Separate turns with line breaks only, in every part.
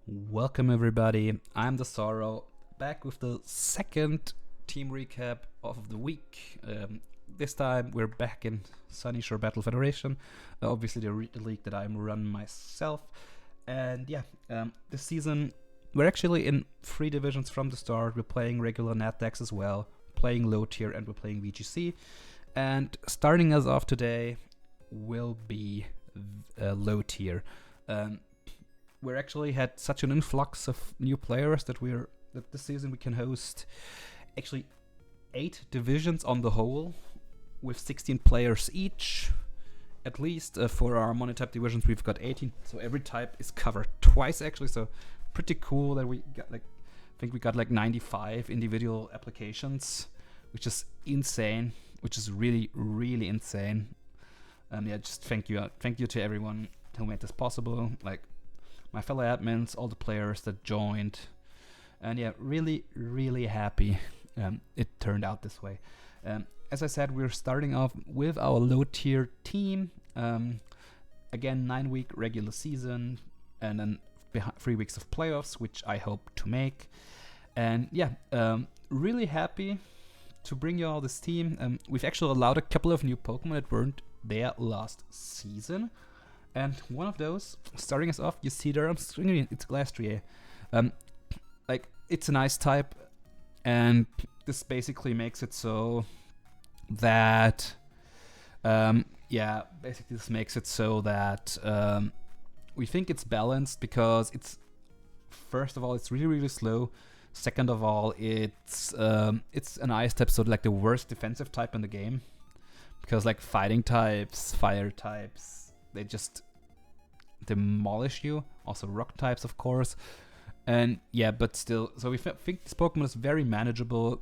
Welcome everybody, I'm the Sorrow, back with the second team recap of the week. This time we're back in Sunyshore Battle Federation, obviously the league that I run myself. And this season we're actually in 3 divisions from the start. We're playing regular nat decks as well, playing low tier, and we're playing VGC. And starting us off today will be low tier. We actually had such an influx of new players that this season we can host actually 8 divisions on the whole, with 16 players each. At least for our monotype divisions we've got 18, so every type is covered twice actually. So pretty cool that we got I think we got 95 individual applications, which is insane, which is really insane. Just thank you to everyone who made this possible, like my fellow admins, all the players that joined, and really happy it turned out this way. As I said, we're starting off with our low tier team. Again, 9-week regular season, and then 3 weeks of playoffs, which I hope to make. And really happy to bring you all this team. We've actually allowed a couple of new Pokemon that weren't there last season. And one of those, starting us off, you see there on screen, it's Glastrier. It's a nice type, and this basically makes it so that, we think it's balanced because first of all, it's really slow. Second of all, it's an ice type, so like the worst defensive type in the game, because like fighting types, fire types, they just demolish you. Also rock types, of course. And but still, so we think this Pokemon is very manageable.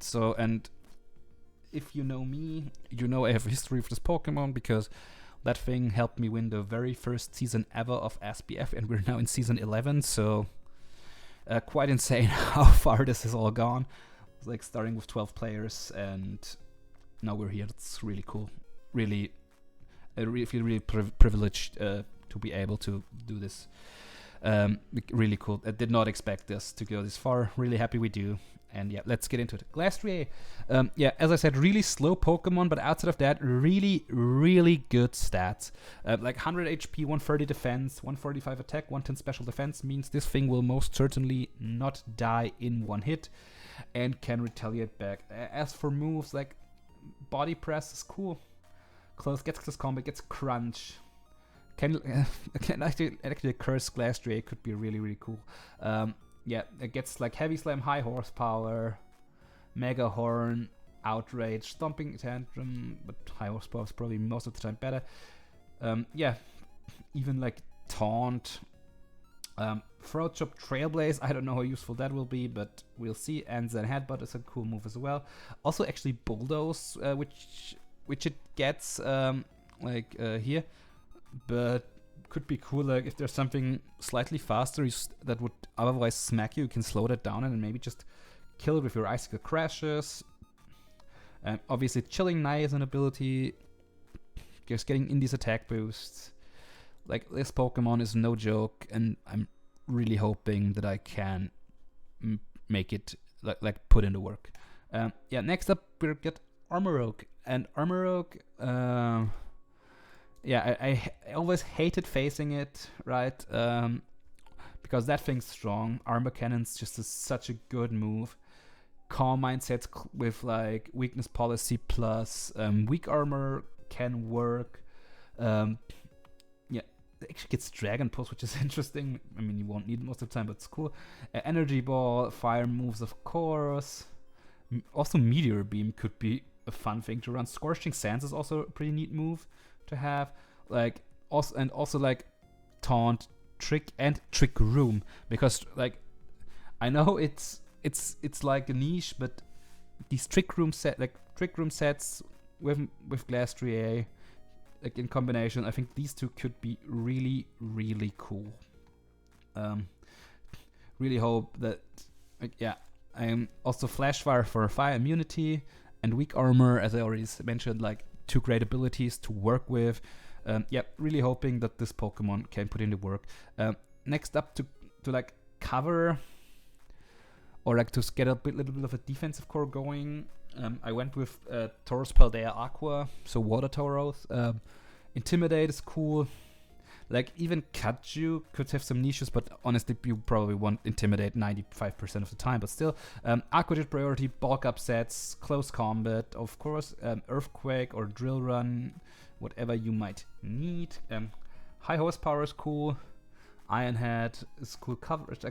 So, and if you know me, you know I have a history of this Pokemon, because that thing helped me win the very first season ever of SBF, and we're now in season 11, so quite insane how far this has all gone. It's like starting with 12 players, and now we're here. That's really cool. I feel really privileged to be able to do this. Really cool. I did not expect this to go this far. Really happy we do. And let's get into it. Glastrier, as I said, really slow Pokemon, but outside of that, really good stats. Like 100 HP, 130 defense, 145 attack, 110 special defense means this thing will most certainly not die in one hit and can retaliate back. As for moves, like body press is cool. Gets close combat, gets crunch. Can actually curse Glastrier could be really cool. It gets like heavy slam, high horsepower, mega horn, outrage, stomping tantrum, but high horsepower is probably most of the time better. Even like taunt, throat chop, trailblaze. I don't know how useful that will be, but we'll see. And then headbutt is a cool move as well. Also, actually bulldoze, which it gets here, but could be cool. Like if there's something slightly faster that would otherwise smack you, you can slow that down and maybe just kill it with your icicle crashes. And obviously chilling Neigh is an ability, just getting in these attack boosts. Like this Pokemon is no joke, and I'm really hoping that I can make it like put in the work. Next up we'll get Armoroak. And Armoroak, I always hated facing it, right? Because that thing's strong. Armor Cannon's just such a good move. Calm Mindsets with like weakness policy plus weak armor can work. It actually gets Dragon Pulse, which is interesting. I mean, you won't need it most of the time, but it's cool. Energy Ball, fire moves, of course. Also, Meteor Beam could be a fun thing to run. Scorching Sands is also a pretty neat move to have. Also like taunt, trick room, because like I know it's like a niche, but these trick room sets with Glastrier, like in combination, I think these two could be really cool. Really hope that I am also Flash Fire for fire immunity, and weak armor, as I already mentioned, like 2 great abilities to work with. Really hoping that this Pokemon can put in the work. Next up to like cover or like to get a little bit of a defensive core going. I went with Tauros Paldea Aqua, so water Tauros. Intimidate is cool. Like even Kaiju could have some niches, but honestly you probably won't Intimidate 95% of the time. But still, Aqua priority, bulk upsets, close combat, of course, Earthquake or Drill Run, whatever you might need. High horsepower is cool. Iron Head is cool coverage.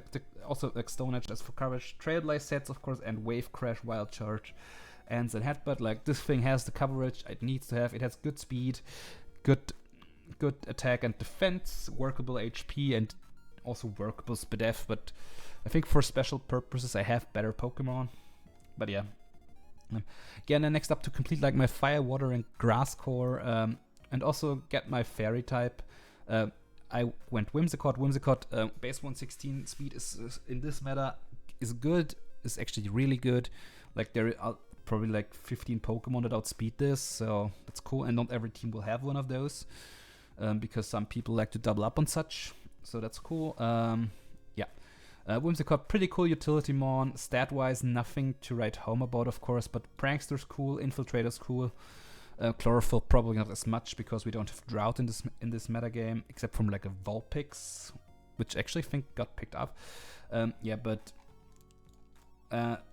Also like Stone Edge as for coverage. Trailblaze sets, of course, and Wave Crash, Wild Charge, and then Headbutt. Like this thing has the coverage it needs to have. It has good speed, good attack and defense, workable HP, and also workable SBF. But I think for special purposes I have better Pokemon. But yeah. Again, next up to complete like my Fire, Water, and Grass core, and also get my Fairy type. I went Whimsicott. Base 116 speed is in this meta is good. Is actually really good. Like there are probably like 15 Pokemon that outspeed this, so that's cool. And not every team will have one of those, because some people like to double up on such. So that's cool. Yeah. Whimsicott, pretty cool utility mon. Stat-wise, nothing to write home about, of course, but Prankster's cool, Infiltrator's cool. Chlorophyll probably not as much because we don't have Drought in this metagame, except from like a Vulpix, which actually I think got picked up. Yeah, but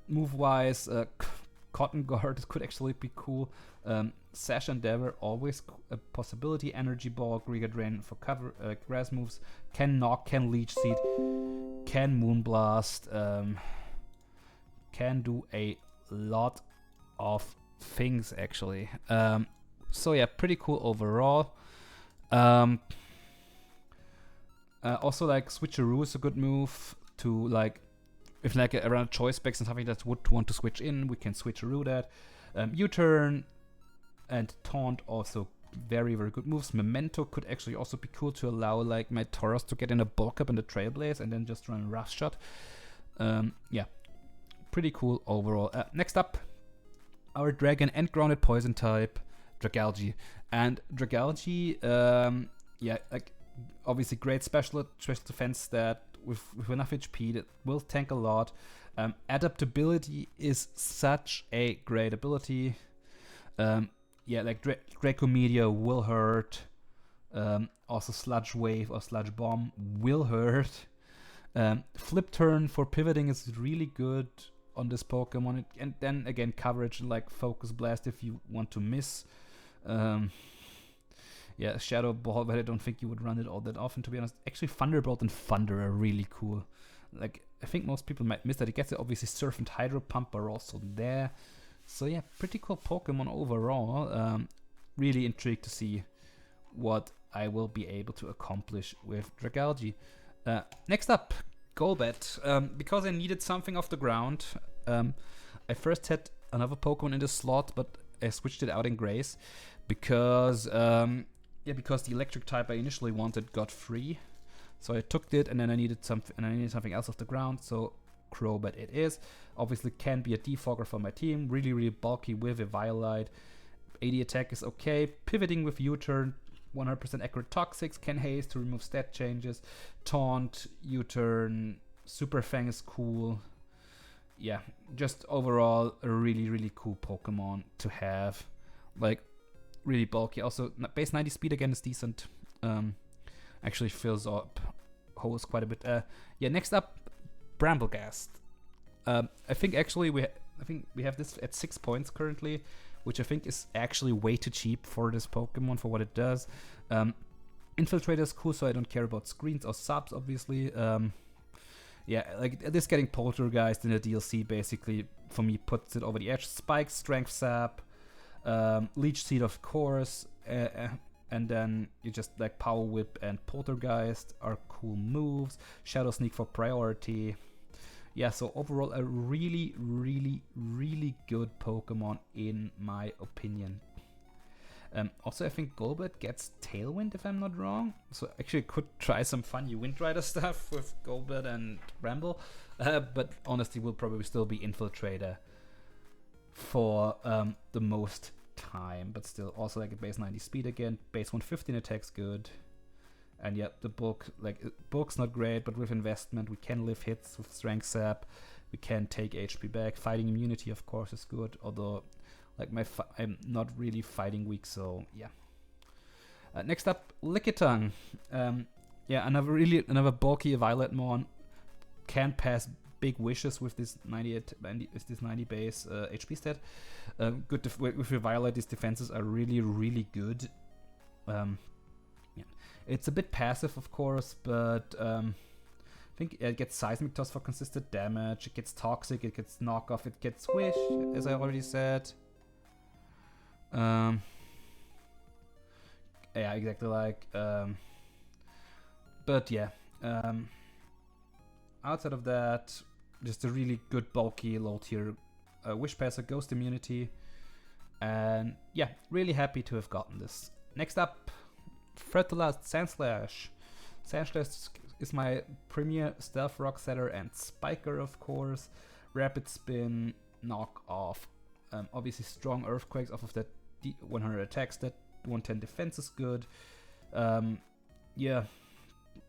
move-wise, Cotton Guard could actually be cool. Sash Endeavor, always a possibility. Energy Ball, Giga Drain for cover, grass moves. Can Knock, can Leech Seed, can Moonblast, can do a lot of things actually. So yeah, pretty cool overall. Also like Switcheroo is a good move to like, if like around choice specs and something that would want to switch in, we can Switcheroo that. U-turn and Taunt, also very good moves. Memento could actually also be cool to allow like my Tauros to get in a bulk up in the Trailblaze and then just run a Rough Shot. Yeah, pretty cool overall. Next up, our Dragon and Grounded Poison type, Dragalge. And Dragalge, yeah, like obviously great special defense stat with enough HP that will tank a lot. Adaptability is such a great ability. Yeah, like Draco Meteor will hurt. Also Sludge Wave or Sludge Bomb will hurt. Flip Turn for pivoting is really good on this Pokemon, and then again coverage like Focus Blast if you want to miss. Yeah, Shadow Ball, but I don't think you would run it all that often, to be honest. Actually, Thunderbolt and Thunder are really cool. Like, I think most people might miss that. It gets it, obviously Surf and Hydro Pump are also there. So yeah, pretty cool Pokemon overall. Really intrigued to see what I will be able to accomplish with Dragalge. Next up, Golbat. Because I needed something off the ground, I first had another Pokemon in the slot, but I switched it out in Grace because because the electric type I initially wanted got free. So I took it, and then I needed something else off the ground, so Crobat it is. Obviously can be a defogger for my team, really bulky with a Violite. 80 attack is okay. Pivoting with U-turn, 100% accurate Toxics, can haste to remove stat changes. Taunt, U-turn, Super Fang is cool. Yeah, just overall a really cool Pokemon to have. Like, really bulky. Also, base 90 speed again is decent. Actually fills up holes quite a bit. Yeah, next up, Bramblegast. I think actually we have this at 6 points currently, which I think is actually way too cheap for this Pokemon for what it does. Infiltrator is cool, so I don't care about screens or subs, obviously. Yeah, like this getting Poltergeist in the DLC basically for me puts it over the edge. Spike, Strength Sap, Leech Seed, of course, and then you just like Power Whip and Poltergeist are cool moves. Shadow Sneak for priority. Yeah, so overall a really good Pokemon in my opinion. Also, I think Golbat gets Tailwind if I'm not wrong. So actually could try some fun Wind Rider stuff with Golbat and Bramble. But honestly will probably still be Infiltrator for the most time. But still also like a base 90 speed again. Base 115 attack's good. And yeah, the bulk's not great, but with investment we can live hits with strength sap. We can take HP back. Fighting immunity, of course, is good. Although, like I'm not really fighting weak, so yeah. Next up, Lickitung. Yeah, another bulky Violet Mon. Can pass big wishes with this 90 base HP stat. Good with your Violet, these defenses are really good. Yeah. It's a bit passive, of course, but I think it gets Seismic Toss for consistent damage. It gets Toxic. It gets Knock Off. It gets Wish, as I already said. Yeah, exactly like. But yeah, outside of that, just a really good bulky low tier Wish Passer, Ghost Immunity, and yeah, really happy to have gotten this. Next up, Fertilized Sandslash. Sandslash is my premier Stealth Rock Setter and Spiker, of course. Rapid Spin, Knock Off. Obviously strong Earthquakes off of that 100 attacks, that 110 defense is good. Yeah,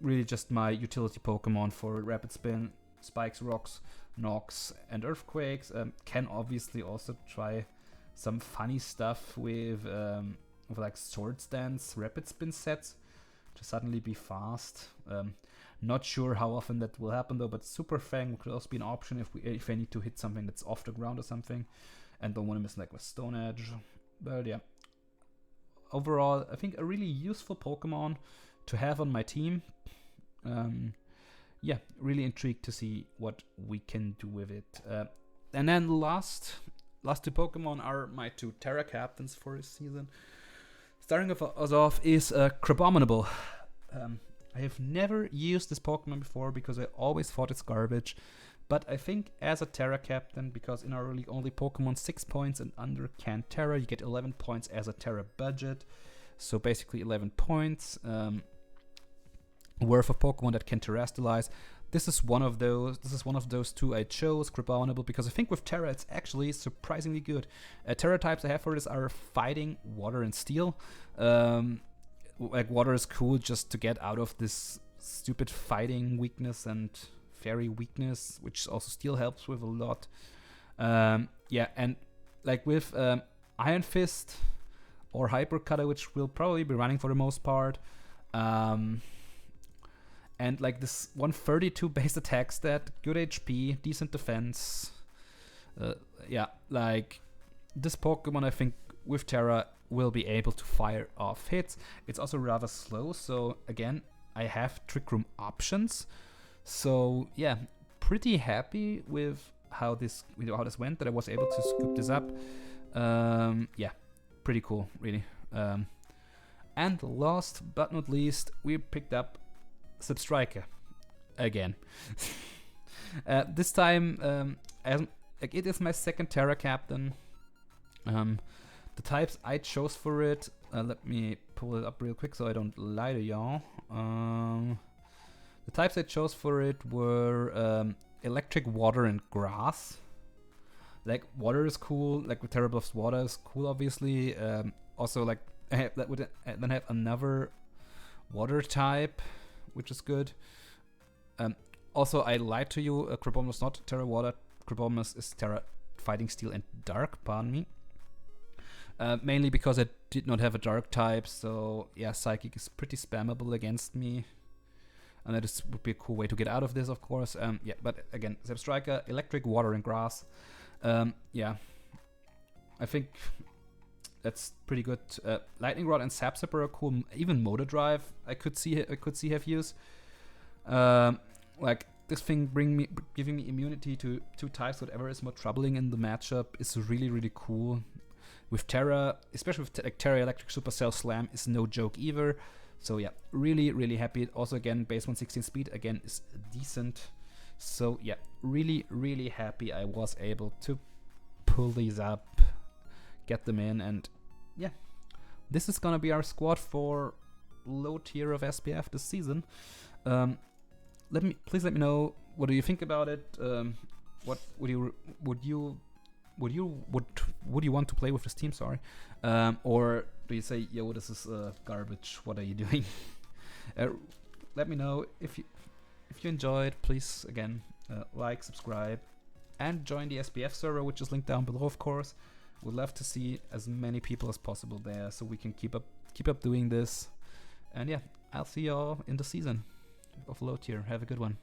really just my utility Pokemon for Rapid Spin, Spikes, Rocks, Knocks, and Earthquakes. Can obviously also try some funny stuff with like Sword Dance Rapid Spin sets to suddenly be fast. Not sure how often that will happen though, but Super Fang could also be an option if I need to hit something that's off the ground or something and don't want to miss like with Stone Edge. But yeah, overall I think a really useful Pokemon to have on my team. Yeah, really intrigued to see what we can do with it. And then last two Pokemon are my two Terra Captains for this season. Starting us off is Crabominable. I have never used this Pokemon before because I always thought it's garbage. But I think as a Terra Captain, because in our league only Pokemon 6 points and under can Terra, you get 11 points as a Terra budget. So basically 11 points worth of Pokemon that can terrestrialize. This is one of those two I chose, Crabominable, because I think with Terra it's actually surprisingly good. Terra types I have for this are Fighting, Water, and Steel. Like Water is cool just to get out of this stupid Fighting weakness and Fairy weakness, which also Steel helps with a lot. Yeah, and like with Iron Fist or Hyper Cutter, which will probably be running for the most part. And like this 132 base attack stat, good HP, decent defense. Yeah, like this Pokemon I think with Terra will be able to fire off hits. It's also rather slow, so again, I have Trick Room options. So yeah, pretty happy with how this went, that I was able to scoop this up. Yeah, pretty cool, really. And last but not least, we picked up Substriker again. This time, it is my second Terra Captain. The types I chose for it, let me pull it up real quick so I don't lie to y'all. The types I chose for it were Electric, Water, and Grass. Like Water is cool, like with Terra Bluff's Water is cool, obviously. Also, like then I have another Water type, which is good. Also, I lied to you. Crabominable is not Terra Water. Crabominable is Terra Fighting, Steel, and Dark. Pardon me. Mainly because I did not have a Dark type, so yeah, Psychic is pretty spammable against me. And that would be a cool way to get out of this, of course. Yeah, but again, Substriker, Electric, Water, and Grass. Yeah, I think that's pretty good. Lightning Rod and Sap Zipper are cool. Even Motor Drive I could see have use. Like this thing giving me immunity to 2 types, whatever is more troubling in the matchup, is really cool. With Terra, especially with Terra Electric Supercell Slam, is no joke either. So yeah, really happy. Also again, base 116 speed again is decent. So yeah, really happy I was able to pull these up, get them in, and yeah, this is gonna be our squad for low tier of SBF this season. Please let me know, what do you think about it? What would you want to play with this team? Sorry, or do you say, yo, this is garbage? What are you doing? Let me know if you enjoyed. Please again like, subscribe, and join the SBF server, which is linked down below, of course. We'd love to see as many people as possible there, so we can keep up doing this. And yeah, I'll see y'all in the season of low tier. Have a good one.